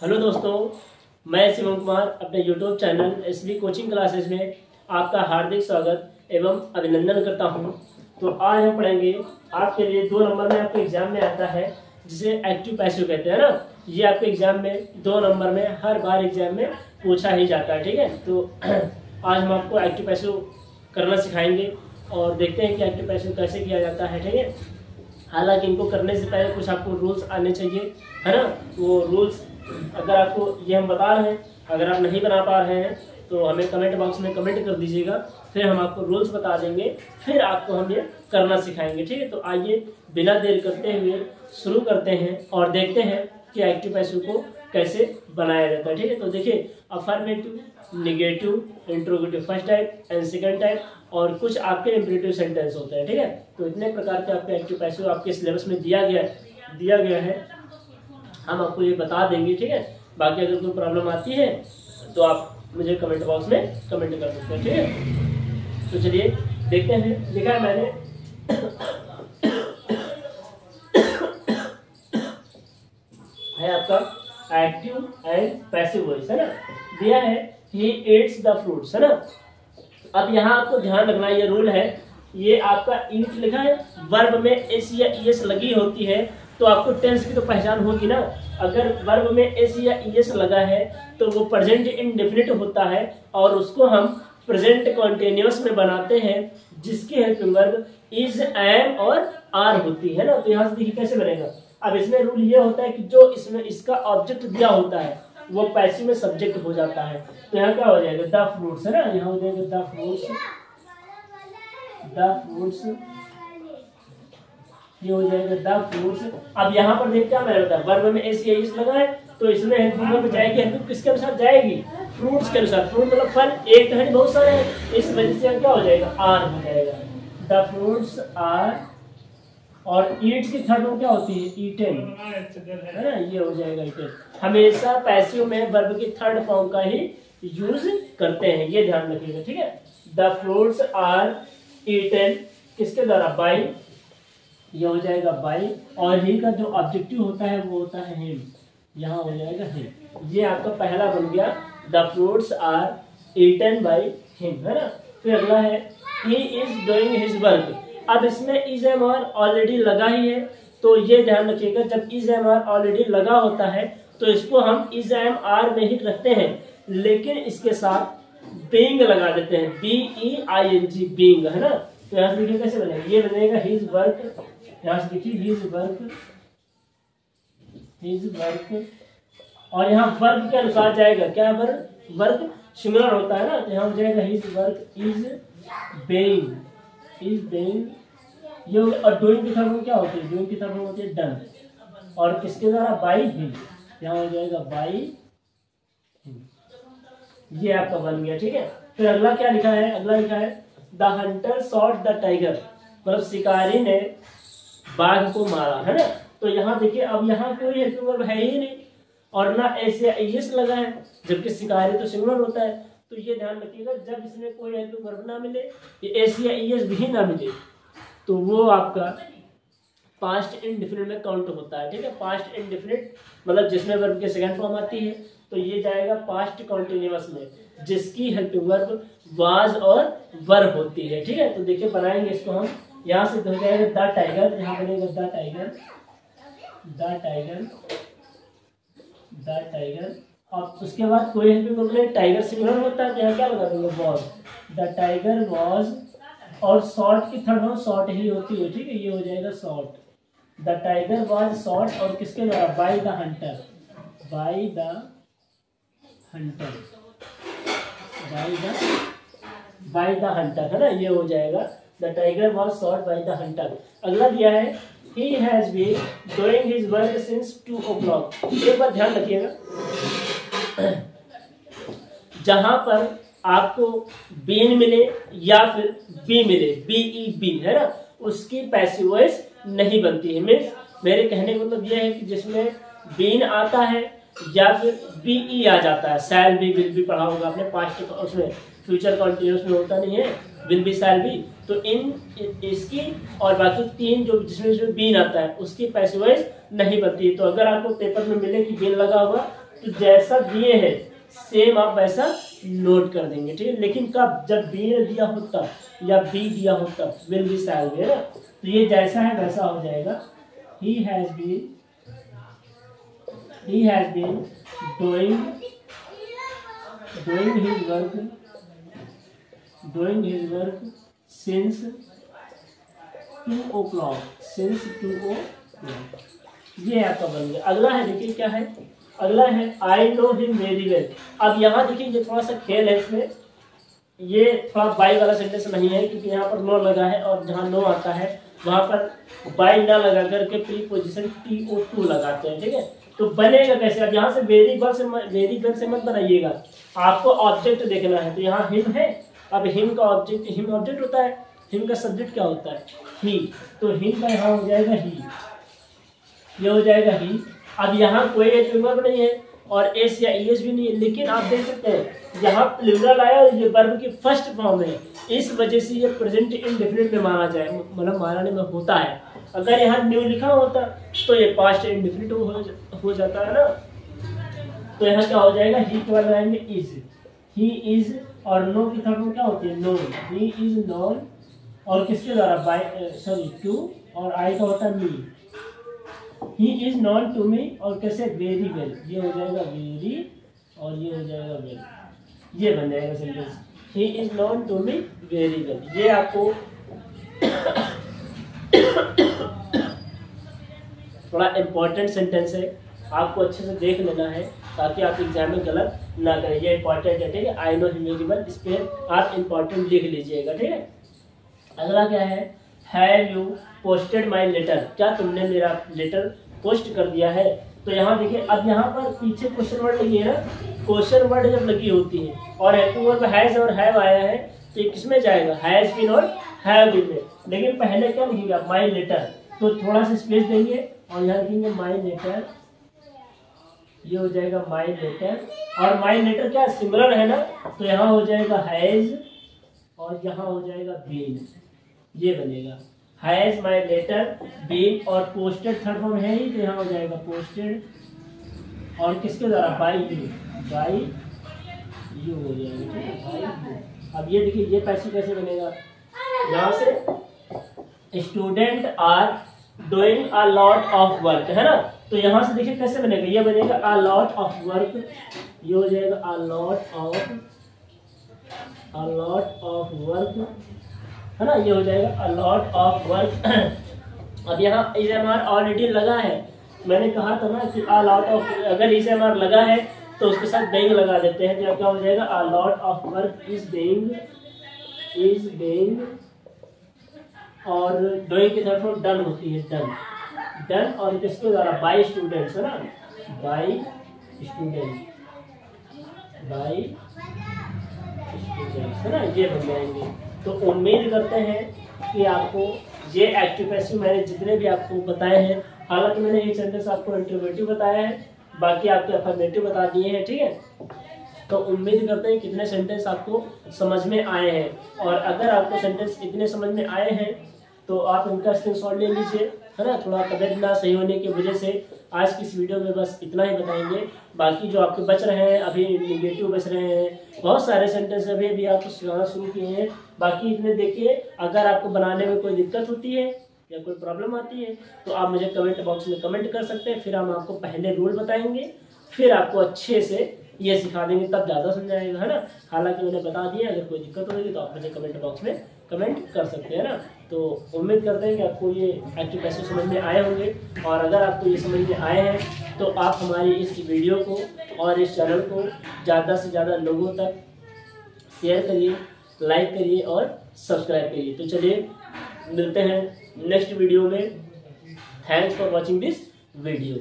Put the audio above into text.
Hello दोस्तों, मैं शिवम कुमार अपने YouTube channel SB coaching classes में आपका हार्दिक स्वागत एवं अभिनंदन करता हूं। तो आज हम पढ़ेंगे आपके लिए 2 नंबर में आपके एग्जाम में आता है जिसे एक्टिव पैसिव कहते हैं ना। ये आपके एग्जाम में 2 नंबर में हर बार एग्जाम में पूछा ही जाता है, ठीक है। तो आज हम आपको एक्टिव पैसिव करना सिखाएंगे और देखते हैं कि एक्टिव पैसिव कैसे किया जाता है, ठीक है। हालांकि इनको करने से पहले कुछ आपको रूल्स आने चाहिए, है ना। वो रूल्स अगर आपको ये हम बता रहे हैं, अगर आप नहीं बना पा रहे हैं तो हमें कमेंट बॉक्स में कमेंट कर दीजिएगा, फिर हम आपको रूल्स बता देंगे, फिर आपको हम ये करना सिखाएंगे, ठीक है। तो आइए बिना देर करते हुए शुरू करते हैं और देखते हैं कि एक्टिव पैसिव को कैसे बनाया जाता है, ठीक है। तो देखिए, affirmative, negative, interrogative first type and second type और कुछ आपके इंपेरेटिव सेंटेंस होते हैं, ठीक है। तो इतने प्रकार के आपके एक्टिव पैसिव आपके सिलेबस में दिया गया है, हम आपको ये बता देंगे, ठीक है। बाकी अगर कोई प्रॉब्लम आती है तो आप मुझे कमेंट बॉक्स में कमेंट कर सकते हैं, ठीक है। तो चलिए देखते हैं। लिखा है मैंने है आपका एक्टिव एंड पैसिव वॉइस, है ना। दिया है ही ईट्स द फ्रूट्स, है ना। अब यहाँ आपको ध्यान रखना, ये रूल है, ये आपका ईट लिखा है, वर्ब में एस या ईएस लगी होती है तो आपको टेंस की तो पहचान होगी ना। अगर वर्ब में एस या ईएस लगा है तो वो प्रेजेंट इंडेफिनिट होता है और उसको हम प्रेजेंट कॉन्टिन्यूअस में बनाते हैं, जिसकी हेल्पिंग वर्ब इज, एम और आर होती है ना। तो यहाँ से देखिए कैसे बनेगा। अब इसमें रूल ये होता है कि जो इसमें इसका ऑब्जेक्ट दिया होता है वो पैसिव में सब्जेक्ट हो जाता है। तो यहाँ क्या हो जाएगा, द फ्रूट्स, है ना। यहाँ हो जाएगा द फ्रूट्स, ये हो जाएगा द फ्रूट्स। अब यहाँ पर देख क्या मैंने बताया, वर्ब में एस या इस लगा है तो इसमें हेल्पिंग वर्ब जाएगी, हेल्पिंग किसके अनुसार जाएगी, फ्रूट्स के अनुसार। फ्रूट मतलब फल, एक तो है बहुत सारे हैं, इस वजह से क्या हो जाएगा, आर हो जाएगा। द फ्रूट्स आर, और ईट्स की थर्ड में क्या होती है, ईटन, है ना। ये हो जाएगा ईटन। हमेशा पैसिव में वर्ब की थर्ड फॉर्म का ही यूज करते हैं, ये ध्यान रखिएगा, ठीक है। द फ्रूट्स आर ईटन किसके द्वारा, बाई, ये हो जाएगा बाई, और ही का जो ऑब्जेक्टिव होता है वो होता है हिम, यहाँ हो जाएगा हिम। ये आपका पहला बन गया, the fruits are eaten by him, है ना। फिर अगला है he is doing his work. अब इसमें इज एम आर ऑलरेडी लगा ही है, तो ये ध्यान रखिएगा, जब इज एम आर ऑलरेडी लगा होता है तो इसको हम इज एम आर में ही रखते हैं, लेकिन इसके साथ बीइंग लगा देते हैं, BEING, बीइंग, है ना। तो यहाँ से देखिए कैसे बनेगा, ये बनेगा हिज वर्क, यहाँ से देखिए हिज वर्क, और यहाँ वर्ग के अनुसार जाएगा, क्या वर्ग सिंगुलर होता है ना, तो यहाँ हो जाएगा हिज वर्क इज बेइंग, ये। और डूइंग की तरफ क्या होती है, डूइंग की तरफ होती है डन, और किसके द्वारा, बाई हिम, यहाँ हो जाएगा बाई हिम। ये आपका बन गया, ठीक है। फिर अगला क्या लिखा है, अगला लिखा है the Hunter shot the tiger, मतलब शिकारी ने बाघ को मारा, है ना। तो यहाँ देखिए, अब यहाँ कोई हेल्पिंग वर्ब है ही नहीं और ना एस या ईएस लगा है, जबकि शिकारी तो सिंगुलर होता है। तो ये ध्यान रखिएगा, जब इसमें कोई हेल्पिंग वर्ब ना मिले, एस या ईएस भी ना मिले, तो वो आपका पास्ट इंडेफिनिट में काउंट होता है, ठीक है। पास्ट इंडेफिनिट मतलब जिसमें वर्ब के सेकंड फॉर्म आती है तो ये जाएगा पास्ट कॉन्टिन्यूअस में, जिसकी हेल्पिंग वर्ब वाज और वर होती है, ठीक है। तो देखिए बनाएंगे इसको हम, यहाँ से हो जाएगा द टाइगर, यहाँ बनेगा द टाइगर, और उसके बाद कोई हेल्पिंग वर्ब नहीं, टाइगर सिंगुलर होता है तो यहाँ क्या लगा देंगे, वॉज, द टाइगर वॉज, और शॉर्ट की थर्ड फॉर्म शॉर्ट ही होती है, ठीक है। ये हो जाएगा short, the tiger was short, और किसके द्वारा, by the hunter, by the hunter, है ना। ये हो जाएगा the tiger was shot by the hunter. अगला दिया है he has been doing his work since 2 o'clock। एक बात ध्यान रखिएगा, जहां पर आपको बीन मिले या फिर बी मिले, BEB, है ना, उसकी पैसिव वॉइस नहीं बनती है। मेरे कहने का मतलब यह है कि जिसमें बीन आता है या फिर BE आ जाता है, शैल बी, विल बी पढ़ा होगा आपने पास्ट, उसमें फ्यूचर कॉन्टिन्यूअस में होता नहीं है, विल बी, शैल बी, तो इसकी और बाकी 3 जो जिसमें बीन आता है उसकी पैसिव वॉइस नहीं बनती। तो अगर आपको पेपर में मिले कि बीन लगा होगा तो जैसा दिए है सेम आप वैसा नोट कर देंगे, ठीक है। लेकिन कब, जब बी ने दिया हो तब या बी दिया हो तब, विल बी शैल बी, है ना। तो ये जैसा है वैसा हो जाएगा। He has been doing his work since 2 o'clock, ये आपका बन गया। अगला है, देखिए क्या है, अगला है I know him very well. अब यहाँ देखिए ये थोड़ा सा खेल है इसमें, ये थोड़ा बाई वाला सेंटेंस नहीं है क्योंकि यहाँ पर नो लगा है और जहाँ नो आता है वहाँ पर बाई ना लगा करके प्रीपोजिशन TO2 लगाते हैं, ठीक है। तो बनेगा कैसे, अब यहाँ से वेरी वेल से मत बनाइएगा, आपको ऑब्जेक्ट देखना है। तो यहाँ हिम है, अब हिम का ऑब्जेक्ट, हिम ऑब्जेक्ट होता है, हिम का सब्जेक्ट क्या होता है, ही। तो हिम का यहाँ हो जाएगा ही, ये हो जाएगा ही। अब यहाँ कोई वर्ब नहीं है और एस या ईएस भी नहीं है, लेकिन आप देख सकते हैं यहाँ प्लूरल आया और ये वर्ब की फर्स्ट फॉर्म है, इस वजह से ये प्रेजेंट इंडेफिनिट में माना जाए, मतलब मानने में होता है। अगर यहाँ न्यू लिखा होता तो ये पास्ट इंडेफिनिट हो जाता है ना। तो यहाँ क्या हो जाएगा, ही के बाद लगाएंगे इज, ही इज, और नो की थर्ड में क्या होती है, नोन, ही इज नोन, और किसके द्वारा, बाय सॉरी टू, और आई का होता है me, he is known to me, और कैसे, वेरी वेल, ये हो जाएगा वेरी और ये हो जाएगा वेल, ये बन जाएगा sentence, he is known to me very well. ये आपको थोड़ा इम्पोर्टेंट सेंटेंस है, आपको अच्छे से देख लेना है ताकि आप एग्जाम में गलत ना करें, ये इंपॉर्टेंट है, ठीक है। I know him very well, इस पर आप इम्पोर्टेंट लिख लीजिएगा, ठीक है। अगला क्या है, have you posted my letter, क्या तुमने मेरा लेटर पोस्ट कर दिया है। तो यहाँ देखिए, अब यहाँ पर पीछे क्वेश्चन वर्ड लगी है ना, क्वेश्चन वर्ड जब लगी होती है और हेल्पिंग वर्ब हैज और हैव आया है तो ये किसमें जाएगा, हैज बीन और हैव बीन में। लेकिन पहले क्या लिखिएगा, माई लेटर, तो थोड़ा सा स्पेस देंगे और यहाँ लिखेंगे माई लेटर, ये हो जाएगा माई लेटर, और माई लेटर क्या सिमिलर है ना, तो यहाँ हो जाएगा हैज और यहाँ हो जाएगा बीन, ये बनेगा हैज माई लेटर बीन, और पोस्टेड थर्ड फॉर्म है ही तो यहाँ हो जाएगा पोस्टेड, और किसके द्वारा, बाई यू हो जाएगा, ठीक है, बाई यू। अब ये देखिए ये कैसे बनेगा, यहाँ से student are doing a lot of work, है ना। तो यहाँ से देखिए कैसे बनेगा, ये बनेगा अ लॉट ऑफ वर्क, ये हो जाएगा अ लॉट ऑफ वर्क, है ना, ये हो जाएगा अ लॉट ऑफ वर्क। अब यहाँ इज एम आर ऑलरेडी लगा है, मैंने कहा था ना कि अ लॉट ऑफ, अगर इज एम आर लगा है तो उसके साथ बेइंग लगा देते हैं, तो क्या हो जाएगा, अ lot of work is being, और डूइंग की तरफ डन होती है, डन, और किसके द्वारा, बाय स्टूडेंट्स, है ना, बाय स्टूडेंट, है ना, ये बन जाएंगे। तो उम्मीद करते हैं कि आपको ये एक्टिव पैसिव मैंने जितने भी आपको बताए हैं, हालांकि मैंने एक सेंटेंस आपको इंटरोगेटिव बताया है, बाकी आपके अफर्मेटिव बता दिए हैं, ठीक है। तो उम्मीद करते हैं कितने सेंटेंस आपको समझ में आए हैं, और अगर आपको सेंटेंस इतने समझ में आए हैं तो आप इनका स्क्रीनशॉट ले लीजिए, है ना। थोड़ा तबियत ना सही होने की वजह से आज की इस वीडियो में बस इतना ही बताएंगे, बाकी जो आपके बच रहे हैं अभी निगेटिव बच रहे हैं, बहुत सारे सेंटेंस अभी भी आपको सिखाना शुरू किए हैं, बाकी इतने देखिए। अगर आपको बनाने में कोई दिक्कत होती है या कोई प्रॉब्लम आती है तो आप मुझे कमेंट बॉक्स में कमेंट कर सकते हैं, फिर हम आपको पहले रूल बताएंगे, फिर आपको अच्छे से ये सिखा देंगे, तब ज़्यादा समझाएगा, है ना। हालांकि मैंने बता दिया, अगर कोई दिक्कत होगी तो आप मुझे कमेंट बॉक्स में कमेंट कर सकते हैं ना। तो उम्मीद करते हैं कि आपको ये एक्टिव पैसिव समझ में आए होंगे, और अगर आपको ये समझ में आए हैं तो आप हमारी इस वीडियो को और इस चैनल को ज़्यादा से ज़्यादा लोगों तक शेयर करिए, लाइक करिए और सब्सक्राइब करिए। तो चलिए मिलते हैं नेक्स्ट वीडियो में। Thanks for watching this video.